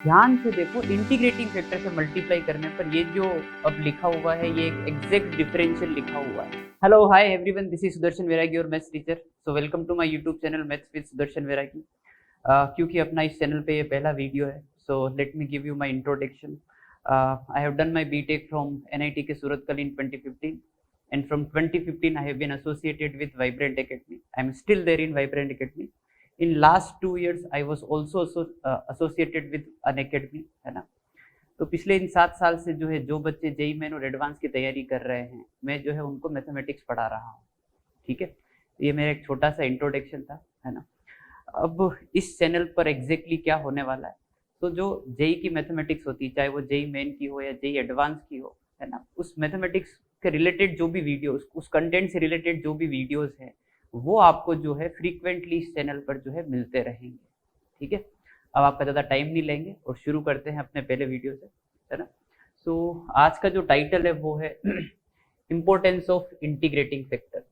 ध्यान से देखो, इंटीग्रेटिंग फैक्टर से मल्टीप्लाई करने पर ये जो अब लिखा हुआ है ये एक एग्जैक्ट डिफरेंशियल लिखा हुआ है। Hello hi everyone, this is Sudarshan Vairagi और maths teacher. So welcome to my YouTube channel maths with Sudarshan Vairagi. क्योंकि अपना इस चैनल पे ये पहला वीडियो है, so let me give you my introduction. I have done my BTech from NIT K Surathkal in 2015 and from 2015 I have been associated with Vibrant Academy. I am still there in Vibrant Academy. In last 2 years I was also associated with an academy, है ना। तो पिछले इन 7 साल से जो है जो बच्चे जेई मेन और एडवांस की तैयारी कर रहे हैं, मैं जो है उनको मैथमेटिक्स पढ़ा रहा हूँ। ठीक है, ये मेरा एक छोटा सा इंट्रोडक्शन था, है ना। अब इस चैनल पर एग्जैक्टली क्या होने वाला है, तो जो जेई की मैथमेटिक्स होती है, चाहे वो जेई मेन की हो या जेई एडवांस की हो, है ना, उस मैथमेटिक्स के रिलेटेड जो भी वीडियोस, उस कंटेंट से रिलेटेड जो भी वीडियोस हैं, वो आपको जो है फ्रीक्वेंटली इस चैनल पर जो है मिलते रहेंगे। ठीक है, अब आपका ज़्यादा टाइम नहीं लेंगे और शुरू करते हैं अपने पहले वीडियो से, है ना। सो आज का जो टाइटल है वो है importance of integrating factor.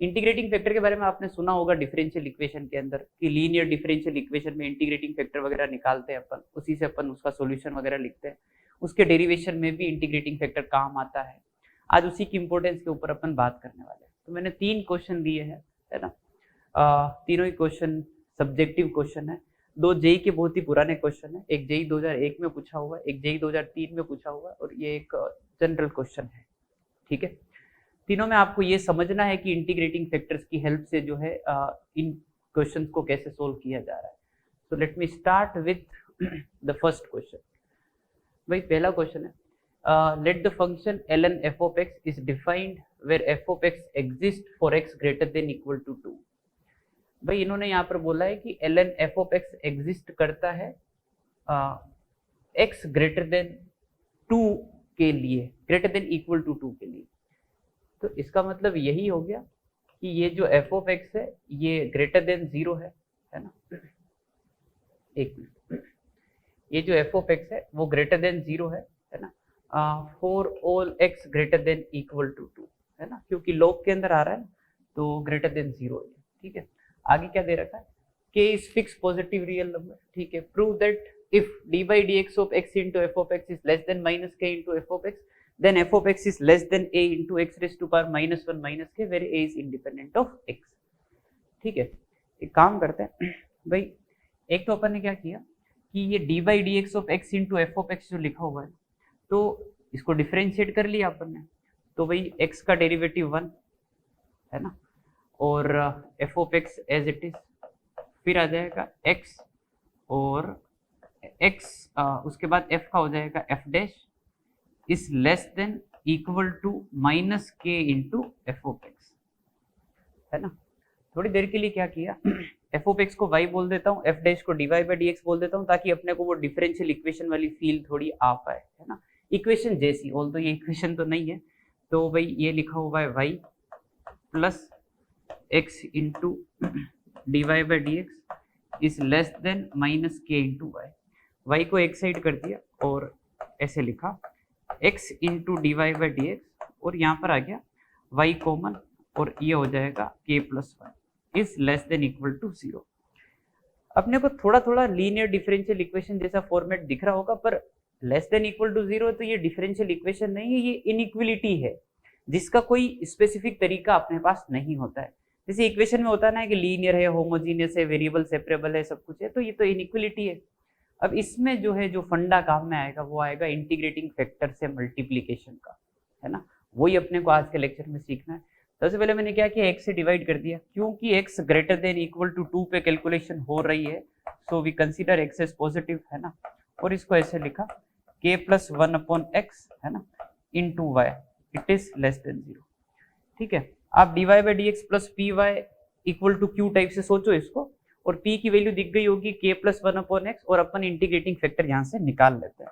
Integrating factor के बारे में आपने सुना होगा डिफरेंशियल इक्वेशन के अंदर कि लीनियर डिफरेंशियल इक्वेशन में इंटीग्रेटिंग फैक्टर वगैरह निकालते हैं अपन, उसी से अपन उसका सॉल्यूशन वगैरह लिखते हैं। उसके डेरिवेशन में भी इंटीग्रेटिंग फैक्टर काम आता है। आज उसी की इंपॉर्टेंस के ऊपर अपन बात करने वाले हैं। तो मैंने 3 क्वेश्चन दिए हैं, है ना। तीनों ही क्वेश्चन सब्जेक्टिव क्वेश्चन है। 2 जेई के बहुत ही पुराने क्वेश्चन है, एक जेई 2001 में पूछा हुआ है, एक जेई 2003 में पूछा हुआ है और ये एक जनरल क्वेश्चन है। ठीक है, तीनों में आपको ये समझना है कि इंटीग्रेटिंग फैक्टर्स की हेल्प से जो है इन क्वेश्चंस को कैसे सोल्व किया जा रहा है। So let me start with the first question. भाई पहला क्वेश्चन है, let the function ln f of x is defined where f of x exists for x greater than equal to 2। भाई इन्होंने यहाँ पर बोला है कि ln f of x exist करता है x ग्रेटर देन 2 के लिए, ग्रेटर देन इक्वल टू 2 के लिए। तो इसका मतलब यही हो गया कि ये जो f of x है ये ग्रेटर देन 0 है ना। एक मिनट, ये जो f of x है वो ग्रेटर देन 0 है ना, for all x greater than equal to 2, है ना, क्योंकि लॉग के अंदर आ रहा है ना, तो ग्रेटर देन 0 है। ठीक है, आगे क्या दे रखा है, k is fix positive real number. ठीक है, prove that if d by dx of x into f of x is less than minus k into f of x, then f of x is less than a into x raised to power minus 1 minus k where a is independent of x। ठीक है, एक काम करते हैं भाई, एक तो अपन ने क्या किया कि ये D by d x of x into f of x जो लिखा हुआ है, तो इसको डिफ्रेंशिएट कर लिया अपन ने। तो भाई एक्स का डेरिवेटिव 1 है ना, और f of x as it is, फिर आ जाएगा एक्स और एक्स, उसके बाद एफ का हो जाएगा f dash is less than equal to minus k into f of x, है ना। थोड़ी देर के लिए क्या किया, एफ ऑफ एक्स को वाई बोल देता हूँ, एफ डैश को d y by d x बोल देता हूँ, ताकि अपने को वो डिफरेंशियल इक्वेशन वाली फील थोड़ी आ पाए, है ना, इक्वेशन जैसी। ऑल तो ये इक्वेशन तो नहीं है, तो भाई ये लिखा हुआ है y plus x into d y by d x is less than minus k into y. Y को एक साइड कर दिया और ऐसे लिखा x into d y by d x, और यहाँ पर आ गया y कॉमन, और ये हो जाएगा k plus 1 is less than equal to 0। अपने को थोड़ा थोड़ा लीनियर डिफरेंशियल इक्वेशन जैसा फॉर्मेट दिख रहा होगा, पर लेस देन इक्वल टू 0 तो ये डिफरेंशियल इक्वेशन नहीं है, ये इनइक्वलिटी है जिसका कोई स्पेसिफिक तरीका अपने पास नहीं होता है। जैसे इक्वेशन में होता है ना कि लीनियर है, होमोजीनियस है, वेरिएबल सेपरेबल है, सब कुछ है, तो ये तो इनइक्वलिटी है। अब इसमें जो है जो फंडा काम में आएगा वो आएगा इंटीग्रेटिंग फैक्टर से मल्टीप्लीकेशन का, है ना। वही अपने को आज के लेक्चर में सीखना है। सबसे पहले मैंने क्या किया, x से डिवाइड कर दिया, क्योंकि x greater than equal to 2 पे कैलकुलेशन हो रही है, so we consider x as positive, है ना। और इसको ऐसे लिखा k प्लस 1 अपॉन x, है ना, into y it is less than 0। ठीक है, आप dy by d x plus p y equal to q type से सोचो इसको, और p की वैल्यू दिख गई होगी k प्लस 1 अपॉन एक्स, और अपन इंटीग्रेटिंग फैक्टर यहाँ से निकाल लेते हैं।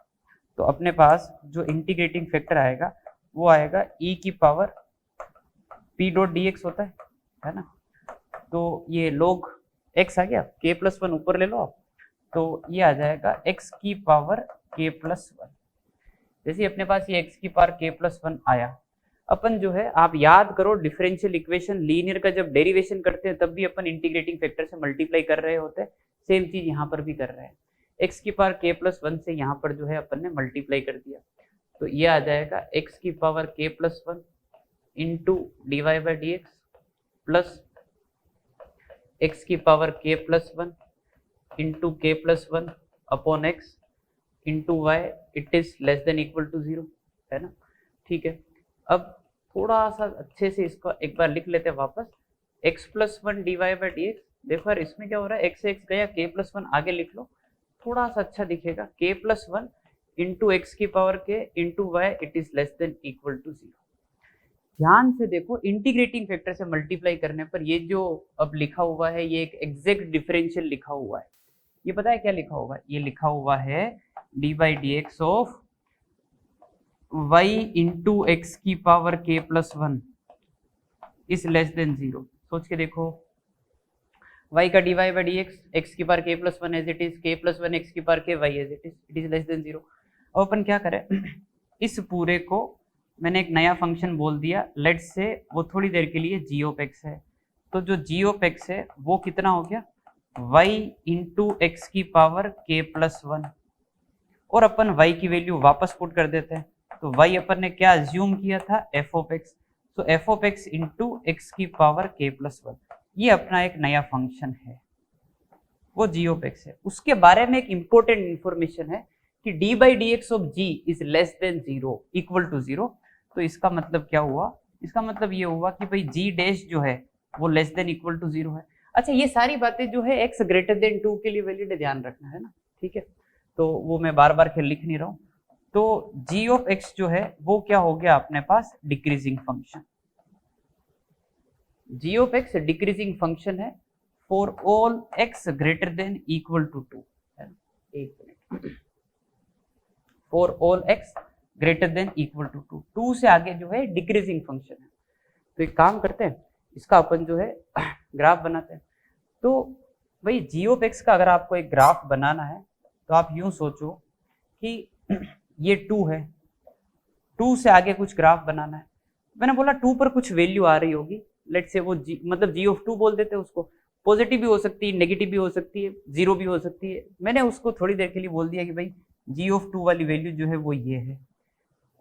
तो अपने पास जो इंटीग्रेटिंग फैक्टर आएगा वो आएगा e की power p dot d x होता है ना। तो ये log x आ गया, k प्लस 1 ऊपर ले लो आप, तो ये आ जाएगा x की पावर k प्लस 1। जैसे अपने पास ये x की पावर k प्लस 1 आया, अपन जो है, आप याद करो डिफरेंशियल इक्वेशन लीनियर का जब डेरिवेशन करते हैं तब भी अपन इंटीग्रेटिंग फैक्टर से मल्टीप्लाई कर रहे होते हैं, सेम चीज यहाँ पर भी कर रहे हैं। x की पावर k प्लस 1 से यहाँ पर जो है अपन ने मल्टीप्लाई कर दिया, तो ये आ जाएगा x की power k plus 1 into d y by d x plus x की power k plus 1 into k plus 1 upon x into y, it is less than equal to 0, है ना। ठीक है, अब थोड़ा सा अच्छे से इसको एक बार लिख लेते हैं वापस, x plus 1 d y by d x. देखो यार इसमें क्या हो रहा है, x से x गया, k प्लस 1 आगे लिख लो, थोड़ा सा अच्छा दिखेगा, k प्लस 1 इंटू एक्स की power k into y, it is less than equal to 0। ध्यान से देखो, इंटीग्रेटिंग फैक्टर से मल्टीप्लाई करने पर ये जो अब लिखा हुआ है ये एक एग्जैक्ट डिफरेंशियल लिखा हुआ है। ये पता है क्या लिखा हुआ है, ये लिखा हुआ है d by d x of y into x की power k plus 1 is less than 0। सोच के देखो, y का d y by d x, x की power k plus 1 as it is, k plus 1 x की power k y as it is less than 0। अब अपन क्या करें, इस पूरे को मैंने एक नया फंक्शन बोल दिया, लेट्स से वो थोड़ी देर के लिए g ऑफ x है, तो जो g ऑफ x है वो कितना हो गया, y इंटू एक्स की पावर k प्लस 1, और अपन y की वैल्यू वापस पुट कर देते हैं, तो y अपन ने क्या अज्यूम किया था, f ऑफ x, तो f of x into x की पावर k प्लस 1, ये अपना एक नया फंक्शन है, वो g ऑफ x है। उसके बारे में एक इंपॉर्टेंट इंफॉर्मेशन है कि d by d x of g is less than 0 equal to 0, तो इसका मतलब क्या हुआ, इसका मतलब ये हुआ कि भाई g डैश जो है वो लेस देन इक्वल टू 0 है। अच्छा, ये सारी बातें जो है x ग्रेटर देन 2 के लिए वैलिड है, ध्यान रखना है ना, ठीक है, तो वो मैं बार बार फिर लिख नहीं रहा हूँ। तो g ऑफ x जो है वो क्या हो गया अपने पास, decreasing function, g of x decreasing function है for all x greater than equal to 2, एक minute, for all x greater than equal to 2, 2 से आगे जो है डिक्रीजिंग फंक्शन है। तो एक काम करते हैं, इसका अपन जो है ग्राफ बनाते हैं। तो भाई g ऑफ x का अगर आपको एक ग्राफ बनाना है तो आप यूं सोचो कि ये 2 है, 2 से आगे कुछ ग्राफ बनाना है, मैंने बोला 2 पर कुछ वैल्यू आ रही होगी, लेट्स से वो g मतलब g ऑफ 2 बोल देते हैं उसको, पॉजिटिव भी हो सकती है, नेगेटिव भी हो सकती है, 0 भी हो सकती है। मैंने उसको थोड़ी देर के लिए बोल दिया कि भाई g ऑफ 2 वाली वैल्यू जो है वो ये है,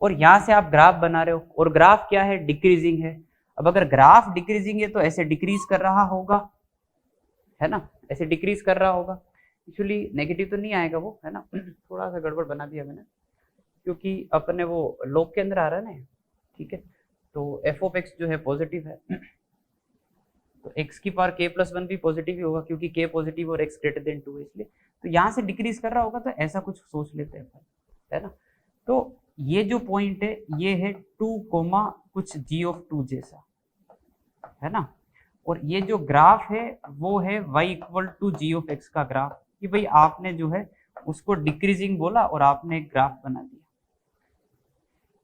और यहाँ से आप ग्राफ बना रहे हो, और ग्राफ क्या है, डिक्रीजिंग है। अब अगर ग्राफ डिक्रीजिंग है तो ऐसे डिक्रीज कर रहा होगा, है ना, ऐसे डिक्रीज कर रहा होगा, एक्चुअली नेगेटिव तो नहीं आएगा वो, है ना, थोड़ा सा गड़बड़ बना दिया मैंने, क्योंकि अपने वो लॉग के अंदर आ रहा है ना, ठीक है, तो f ऑफ x जो है पॉजिटिव है, तो x की पावर k प्लस 1 भी पॉजिटिव ही होगा, क्योंकि k पॉजिटिव और x ग्रेटर देन 2 है, इसलिए तो यहाँ से डिक्रीज कर रहा होगा, तो ऐसा कुछ सोच लेते हैं, है ना। तो ये जो पॉइंट है ये है 2 कोमा कुछ g ऑफ 2 जैसा, है ना, और ये जो ग्राफ है वो है y equal to g of x का ग्राफ, कि भाई आपने जो है उसको डिक्रीजिंग बोला और आपने एक ग्राफ बना दिया।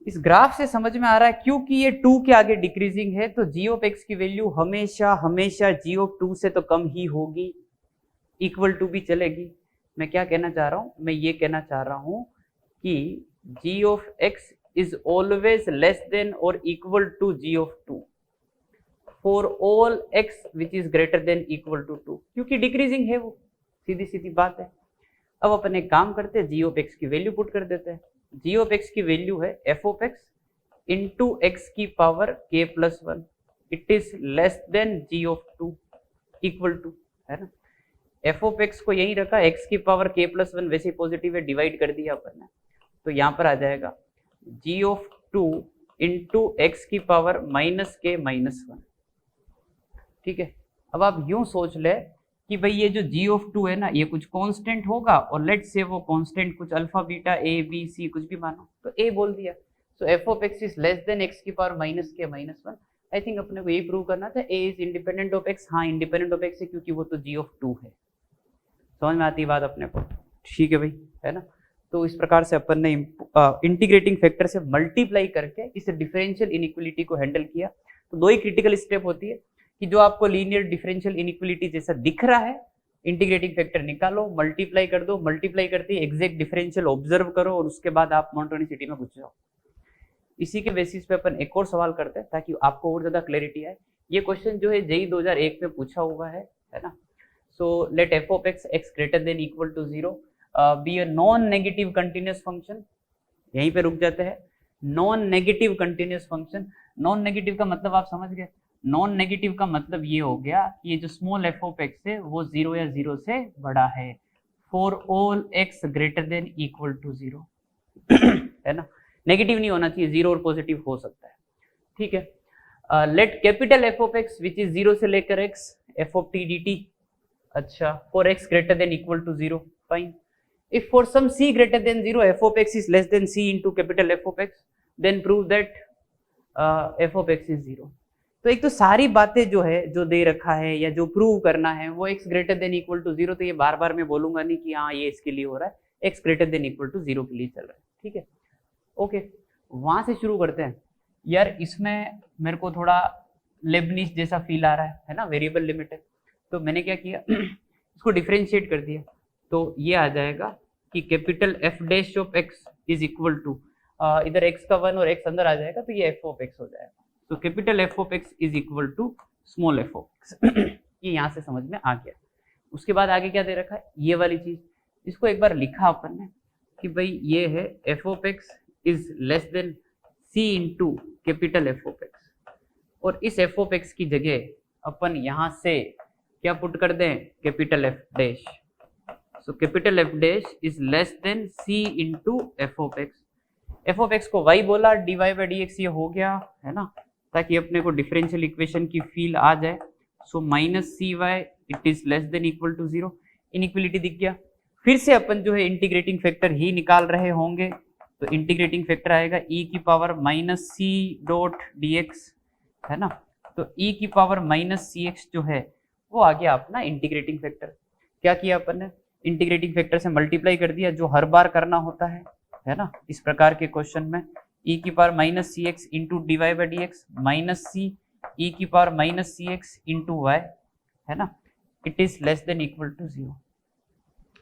इस ग्राफ से समझ में आ रहा है क्योंकि ये 2 के आगे डिक्रीजिंग है, तो g ऑफ x की वैल्यू हमेशा हमेशा g ऑफ 2 से तो कम ही होगी, इक्वल टू भी चलेगी। मैं क्या कहना चाह रहा हूं, मैं ये कहना चाह रहा हूं कि g of x is always less than और equal to g of 2 for all x which is greater than equal to 2, क्योंकि डिक्रीजिंग है वो, सीधी सीधी बात है। अब अपन एक काम करते हैं, g ऑफ x की वैल्यू पुट कर देते हैं। g ऑफ x की वैल्यू है f of x into x की power k plus 1, it is less than g of 2 equal to, है ना। f ऑफ x को यही रखा, x की पावर k प्लस 1 वैसे पॉजिटिव है, डिवाइड कर दिया अपन ने, तो यहाँ पर आ जाएगा g ऑफ 2 इंटू एक्स की पावर माइनस k माइनस 1, ठीक है। अब आप यूं सोच ले कि भाई ये जो g ऑफ 2 है ना, ये कुछ कांस्टेंट होगा, और लेट्स से वो कांस्टेंट कुछ alpha beta a b c कुछ भी मानो, तो a बोल दिया, सो f of x is less then x की power minus k minus 1। I think अपने को यही प्रूव करना था, a is independent of x, हाँ इंडिपेंडेंट ऑफ x है क्योंकि वो तो g ऑफ 2 है। समझ में आती है बात अपने को, ठीक है भाई, है ना। तो इस प्रकार से अपन ने इंटीग्रेटिंग फैक्टर से मल्टीप्लाई करके इस डिफरेंशियल इनइक्वलिटी को हैंडल किया। तो दो ही क्रिटिकल स्टेप होती है कि जो आपको लीनियर डिफरेंशियल इनइक्वलिटी जैसा दिख रहा है, इंटीग्रेटिंग फैक्टर निकालो, मल्टीप्लाई कर दो, मल्टीप्लाई करते ही एग्जैक्ट डिफरेंशियल ऑब्जर्व करो, और उसके बाद आप मोनोटोनिसिटी में घुस जाओ। इसी के बेसिस पे अपन एक और सवाल करते हैं ताकि आपको और ज्यादा क्लैरिटी आए। ये क्वेश्चन जो है जेई 2001 में पूछा हुआ है ना। So let f of x x greater than equal to 0, be a non negative continuous function, यहीं पे रुक जाते हैं, non negative continuous function. Non negative का मतलब आप समझ गए, नॉन नेगेटिव का मतलब ये हो गया कि ये जो स्मॉल एफ ऑफ एक्स है वो 0 या 0 से बड़ा है for all x greater than equal to 0 है ना, नेगेटिव नहीं होना चाहिए, 0 और पॉजिटिव हो सकता है, ठीक है। Let capital F of x which is 0 से लेकर x f of t d t, अच्छा, for x greater than equal to 0, fine. If for some c greater than 0 f of x is less than c into capital F of x, then prove that f of x is 0। तो एक तो सारी बातें जो है, जो दे रखा है या जो प्रूव करना है वो x greater than equal to 0, तो ये बार बार मैं बोलूंगा नहीं कि हाँ ये इसके लिए हो रहा है, x greater than equal to 0 के लिए चल रहा है, ठीक है, ओके। वहां से शुरू करते हैं। यार इसमें मेरे को थोड़ा लेबनिज जैसा फील आ रहा है ना, वेरिएबल लिमिट है, तो मैंने क्या किया इसको डिफरेंशिएट कर दिया, तो ये आ जाएगा कि capital f dash of x is equal to, इधर एक्स का 1 और एक्स अंदर आ जाएगा तो ये एफ ऑफ एक्स हो जाएगा, तो capital F of x is equal to small f of x ये यहाँ से समझ में आ गया। उसके बाद आगे क्या दे रखा है, ये वाली चीज, इसको एक बार लिखा अपन ने कि भाई ये है f of x is less than c into capital F of x, और इस एफ ऑफ एक्स की जगह अपन यहाँ से क्या पुट कर दें, capital f dash, so capital F dash is less than c into f of x। f of x को y बोला, dy by dx ये हो गया है ना, ताकि अपने को डिफरेंशियल इक्वेशन की फील आ जाए। So minus c y it is less than equal to 0, inequality दिख गया। फिर से अपन जो है इंटीग्रेटिंग फैक्टर ही निकाल रहे होंगे, तो इंटीग्रेटिंग फैक्टर आएगा e की power minus c dot d x, है ना, तो e की पावर माइनस सी एक्स जो है वो आ गया अपना इंटीग्रेटिंग फैक्टर। क्या किया अपन ने, इंटीग्रेटिंग फैक्टर से मल्टीप्लाई कर दिया, जो हर बार करना होता है ना इस प्रकार के क्वेश्चन में, e की power minus c x into d y by d x minus c e की power minus c x into y, है ना, it is less than equal to 0।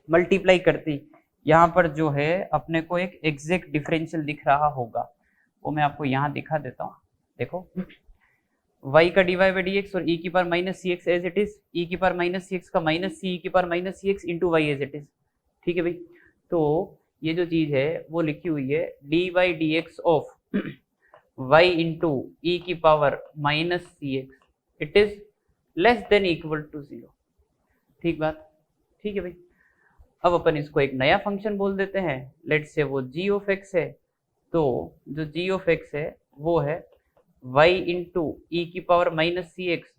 Multiply करते यहाँ पर जो है अपने को एक एग्जैक्ट डिफरेंशियल दिख रहा होगा, वो मैं आपको यहाँ दिखा देता हूँ, देखो y का d y by d x और e की power minus c x as it is, e की पावर माइनस सी एक्स का माइनस सी e की power minus c x into y as it is, ठीक है भाई। तो ये जो चीज है वो लिखी हुई है d y d x of y into e की power minus c x, it is less than equal to 0, ठीक बात, ठीक है भाई। अब अपन इसको एक नया फंक्शन बोल देते हैं, लेट्स से वो g ऑफ x है, तो जो g ऑफ x है वो है y इंटू ई की पावर माइनस सी एक्स,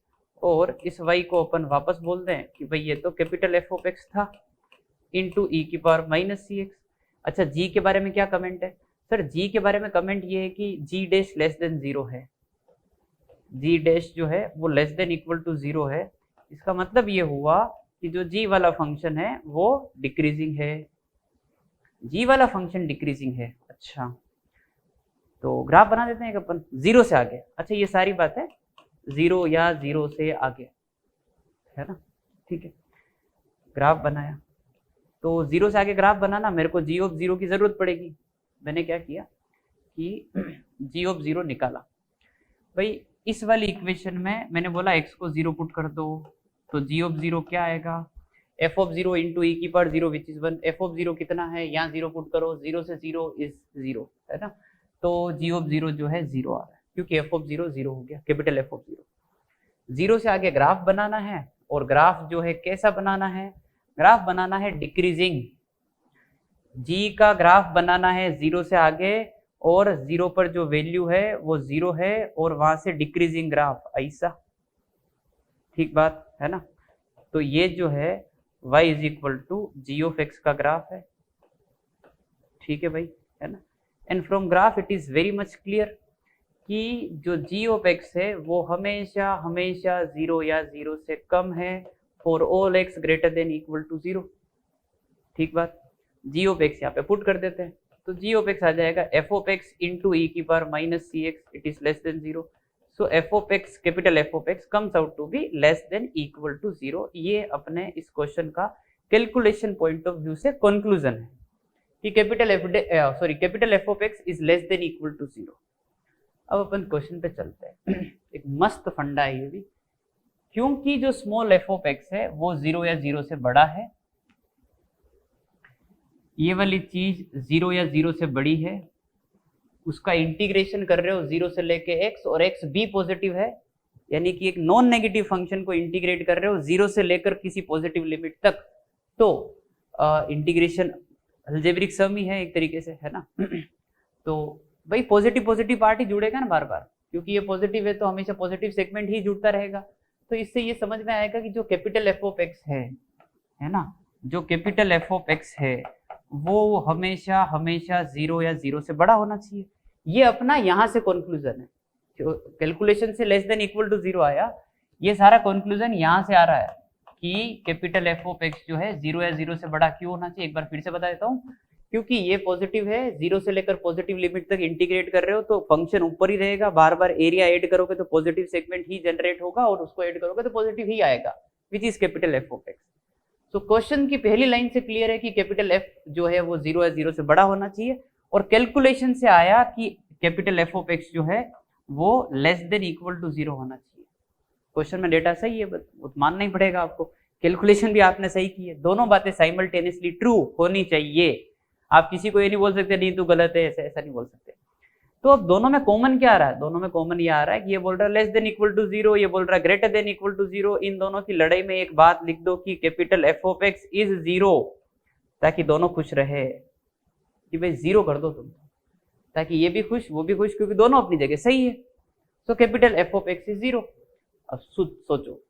और इस y को अपन वापस बोल दें कि भाई ये तो कैपिटल एफ ऑफ एक्स था इंटू ई की पावर माइनस सी एक्स। अच्छा g के बारे में क्या कमेंट है, सर g के बारे में कमेंट ये है कि g डैश लेस देन 0 है, g डैश जो है वो लेस देन इक्वल टू 0 है, इसका मतलब ये हुआ कि जो g वाला फंक्शन है वो डिक्रीजिंग है, g वाला फंक्शन डिक्रीजिंग है। अच्छा तो ग्राफ बना देते हैं एक अपन 0 से आगे, अच्छा ये सारी बात है 0 या 0 से आगे, है ना, ठीक है, ग्राफ बनाया, तो 0 से आगे ग्राफ बनाना मेरे को g ऑफ 0 की जरूरत पड़ेगी। मैंने क्या किया कि g ऑफ 0 निकाला, भाई इस वाली इक्वेशन में मैंने बोला x को 0 पुट कर दो, तो g ऑफ 0 क्या आएगा, f ऑफ 0 इंटू ई की power 0 which is 1, f of 0 कितना है, यहाँ 0 पुट करो, 0 से 0 इज 0, है ना, तो g ऑफ 0 जो है 0 आ रहा है, क्योंकि f ऑफ 0 0 हो गया, कैपिटल f ऑफ 0। 0 से आगे ग्राफ बनाना है, और ग्राफ जो है कैसा बनाना है, ग्राफ बनाना है डिक्रीजिंग, g का ग्राफ बनाना है 0 से आगे, और 0 पर जो वैल्यू है वो 0 है, और वहां से डिक्रीजिंग ग्राफ ऐसा, ठीक बात है ना। तो ये जो है y is equal to g of x का ग्राफ है, ठीक है भाई, है ना। And from graph it is very much clear कि जो g ऑफ x है वो हमेशा हमेशा 0 या 0 से कम है for all x greater than equal to 0, ठीक बात। g ऑफ x यहाँ पे पुट कर देते हैं, तो g ऑफ x आ जाएगा f of x into e की power minus c x, it is less than 0, so f of x capital f of x comes out to be less than equal to 0। ये अपने इस question का calculation point of view से conclusion है कि capital f of x is less than equal to 0। अब अपन question पे चलते हैं। एक मस्त फंडा है ये भी, क्योंकि जो स्मॉल f ऑफ x है वो 0 या 0 से बड़ा है, ये वाली चीज 0 या 0 से बड़ी है, उसका इंटीग्रेशन कर रहे हो 0 से लेके x, और x भी पॉजिटिव है, यानी कि एक नॉन नेगेटिव फंक्शन को इंटीग्रेट कर रहे हो 0 से लेकर किसी पॉजिटिव लिमिट तक, तो इंटीग्रेशन अलजेब्रिक सम ही है एक तरीके से, है ना। तो भाई पॉजिटिव पॉजिटिव पार्ट ही जुड़ेगा ना बार बार, क्योंकि ये पॉजिटिव है तो हमेशा पॉजिटिव सेगमेंट ही जुड़ता रहेगा। तो इससे ये समझ में आएगा कि जो कैपिटल एफ ऑफ एक्स है ना, जो कैपिटल एफ ऑफ एक्स है वो हमेशा हमेशा 0 या 0 से बड़ा होना चाहिए। ये अपना यहाँ से कंक्लूजन है, जो कैलकुलेशन से लेस देन इक्वल टू 0 आया, ये सारा कंक्लूजन यहाँ से आ रहा है कि कैपिटल एफ ऑफ एक्स जो है 0 या 0 से बड़ा क्यों होना चाहिए। एक बार फिर से बता देता हूँ, क्योंकि ये पॉजिटिव है, 0 से लेकर पॉजिटिव लिमिट तक इंटीग्रेट कर रहे हो तो फंक्शन ऊपर ही रहेगा, बार बार एरिया ऐड करोगे तो पॉजिटिव सेगमेंट ही जनरेट होगा, और उसको ऐड करोगे तो पॉजिटिव ही आएगा, which is capital F of x. तो क्वेश्चन की पहली लाइन से क्लियर है कि कैपिटल एफ जो है वो 0 या 0 से बड़ा होना चाहिए, और कैलकुलेशन से आया कि कैपिटल एफ ऑफ एक्स जो है वो लेस देन इक्वल टू 0 होना चाहिए। क्वेश्चन में डेटा सही है, बस मानना ही पड़ेगा आपको, कैलकुलेशन भी आपने सही की है, दोनों बातें साइमल्टेनियसली ट्रू होनी चाहिए। आप किसी को ये नहीं बोल सकते नहीं तू गलत है, ऐसा नहीं बोल सकते। तो अब दोनों में कॉमन क्या आ रहा है, दोनों में कॉमन ये आ रहा है कि ये बोल रहा है लेस देन इक्वल टू 0, ये बोल रहा है ग्रेटर देन इक्वल टू 0। इन दोनों की लड़ाई में एक बात लिख दो कि capital F of x is 0, ताकि दोनों खुश रहे, कि भाई 0 कर दो तुम, ताकि ये भी खुश वो भी खुश, क्योंकि दोनों अपनी जगह सही है। तो capital F of x is 0। अब सोचो,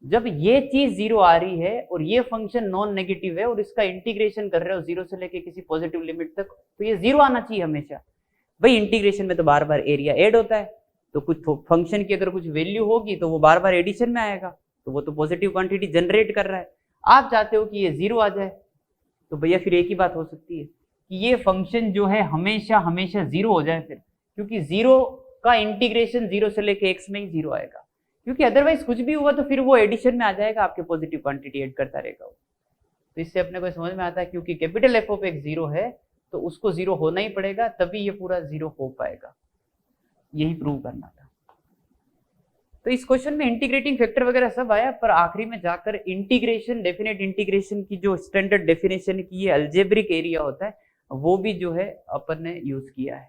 जब ये चीज 0 आ रही है और ये फंक्शन नॉन नेगेटिव है और इसका इंटीग्रेशन कर रहे हो 0 से लेके किसी पॉजिटिव लिमिट तक, तो ये 0 आना चाहिए हमेशा। भाई इंटीग्रेशन में तो बार बार एरिया ऐड होता है, तो कुछ फंक्शन की अगर कुछ वैल्यू होगी तो वो बार बार एडिशन में आएगा, तो वो तो पॉजिटिव क्वांटिटी जनरेट कर रहा है। आप चाहते हो कि ये 0 आ जाए, तो भैया फिर एक ही बात हो सकती है कि ये फंक्शन जो है हमेशा हमेशा 0 हो जाए फिर, क्योंकि 0 का इंटीग्रेशन 0 से लेके x में ही 0 आएगा, क्योंकि अदरवाइज कुछ भी हुआ तो फिर वो एडिशन में आ जाएगा, आपके पॉजिटिव क्वांटिटी ऐड करता रहेगा। तो इससे अपने को समझ में आता है क्योंकि कैपिटल एफ ऑफ एक्स 0 है तो उसको 0 होना ही पड़ेगा, तभी ये पूरा 0 हो पाएगा। यही प्रूव करना था। तो इस क्वेश्चन में इंटीग्रेटिंग फैक्टर वगैरह सब आया, पर आखिरी में जाकर इंटीग्रेशन, डेफिनेट इंटीग्रेशन की जो स्टैंडर्ड डेफिनेशन की ये अलजेब्रिक एरिया होता है, वो भी जो है अपन ने यूज किया है।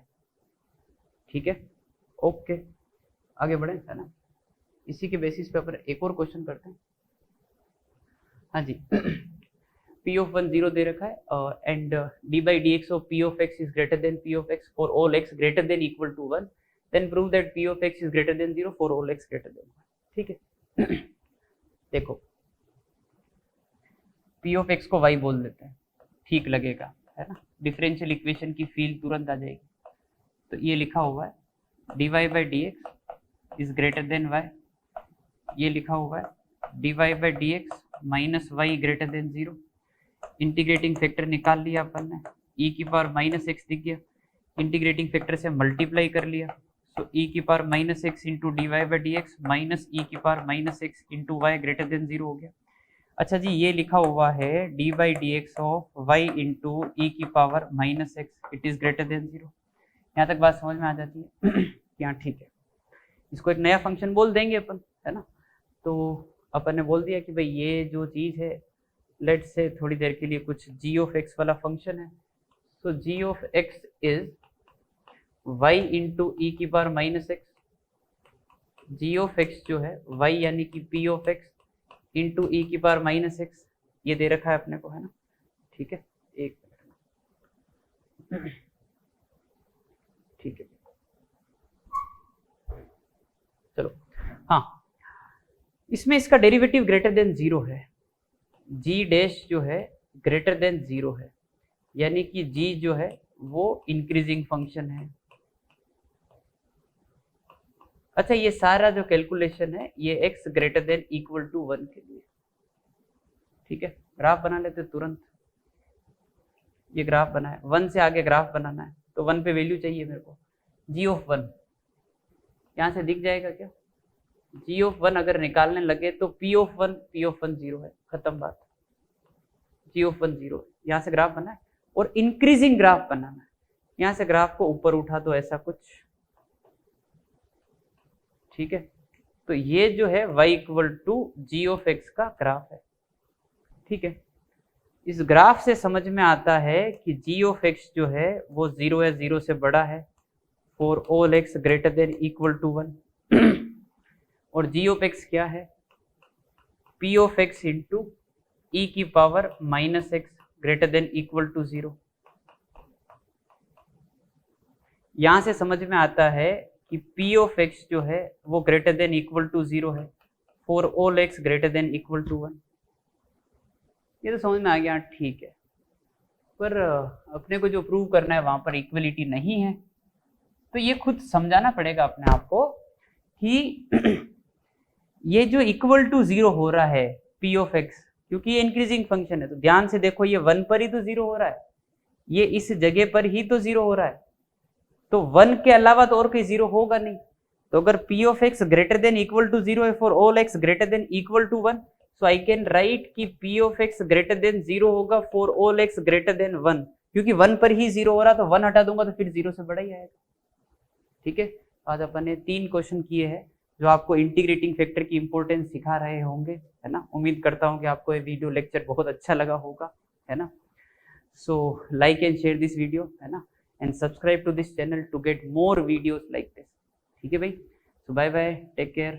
ठीक है, ओके, आगे बढ़े, है ना। इसी के बेसिस पे अपन एक और क्वेश्चन करते हैं। हाँ जी, p of 1 0 दे रखा है and d by dx of p of x is greater than p of x for all x greater than equal to 1, then prove that p of x is greater than 0 for all x greater than 1। ठीक है, देखो p of x को y बोल देते हैं, ठीक लगेगा, है ना, डिफरेंशियल इक्वेशन की फील तुरंत आ जाएगी। तो ये लिखा हुआ है dy by dx is greater than y, ये लिखा हुआ है dy by dx minus y greater than 0। Integrating factor निकाल लिया अपन ने, e की पावर माइनस एक्स दिख गया, इंटीग्रेटिंग फैक्टर से मल्टीप्लाई कर लिया, तो e की power minus x into d y by d x minus e की power minus x into y greater than 0 हो गया। अच्छा जी, ये लिखा हुआ है d by d x of y into e की power minus x, it is greater than 0। यहाँ तक बात समझ में आ जाती है। यहाँ ठीक है, इसको एक नया फंक्शन बोल देंगे अपन, है ना। तो अपन ने बोल दिया कि भाई ये जो चीज़ है, लेट से थोड़ी देर के लिए कुछ g ऑफ x वाला फंक्शन है, तो g of x is y into e की power minus x. G of x जो है y यानी कि p of x into e की पावर माइनस एक्स, ये दे रखा है अपने को, है ना। ठीक है, एक मिनट, ठीक है, चलो। हाँ, इसमें इसका डेरिवेटिव ग्रेटर देन 0 है, g डैश जो है ग्रेटर देन 0 है, यानी कि g जो है वो इंक्रीजिंग फंक्शन है। अच्छा, ये सारा जो कैलकुलेशन है ये x greater than equal to 1 के लिए। ठीक है, ग्राफ बना लेते तुरंत, ये ग्राफ बनाए, 1 से आगे ग्राफ बनाना है तो 1 पे वैल्यू चाहिए मेरे को, g ऑफ 1 यहाँ से दिख जाएगा क्या, g ऑफ 1 अगर निकालने लगे तो p ऑफ 1 0 है, खत्म बात। g ऑफ 1 0 यहाँ से ग्राफ बना है, और इंक्रीजिंग ग्राफ बनाना है, यहाँ से ग्राफ को ऊपर उठा दो ऐसा कुछ। ठीक है, तो ये जो है y equal to g of x का ग्राफ है। ठीक है, इस ग्राफ से समझ में आता है कि जी ऑफ एक्स जो है वो 0 या 0 से बड़ा है for all x greater than equal to 1 और जी ऑफ एक्स क्या है, p of x into e की power minus x greater than equal to 0। यहां से समझ में आता है कि पी ऑफ एक्स जो है वो ग्रेटर देन इक्वल टू 0 है for all x greater than equal to 1। ये तो समझ में आ गया, ठीक है। पर अपने को जो प्रूव करना है वहां पर इक्वलिटी नहीं है, तो ये खुद समझाना पड़ेगा अपने आप को कि ये जो इक्वल टू 0 हो रहा है पी ऑफ एक्स, क्योंकि ये इंक्रीजिंग फंक्शन है, तो ध्यान से देखो ये 1 पर ही तो 0 हो रहा है, ये इस जगह पर ही तो 0 हो रहा है, तो 1 के अलावा तो और कोई 0 होगा नहीं। तो अगर p of x greater than equal to 0 है for all x greater than equal to 1, so I can write कि p of x greater than 0 होगा for all x greater than 1, क्योंकि 1 पर ही 0 हो रहा, तो 1 हटा दूंगा तो फिर 0 से बड़ा ही आएगा। ठीक है, आज अपन ने 3 क्वेश्चन किए हैं जो आपको इंटीग्रेटिंग फैक्टर की इंपॉर्टेंस सिखा रहे होंगे, है ना। उम्मीद करता हूँ कि आपको ये वीडियो लेक्चर बहुत अच्छा लगा होगा, है ना। So like and share this video, है ना, and subscribe to this channel to get more videos like this। ठीक है भाई, so bye bye, take care।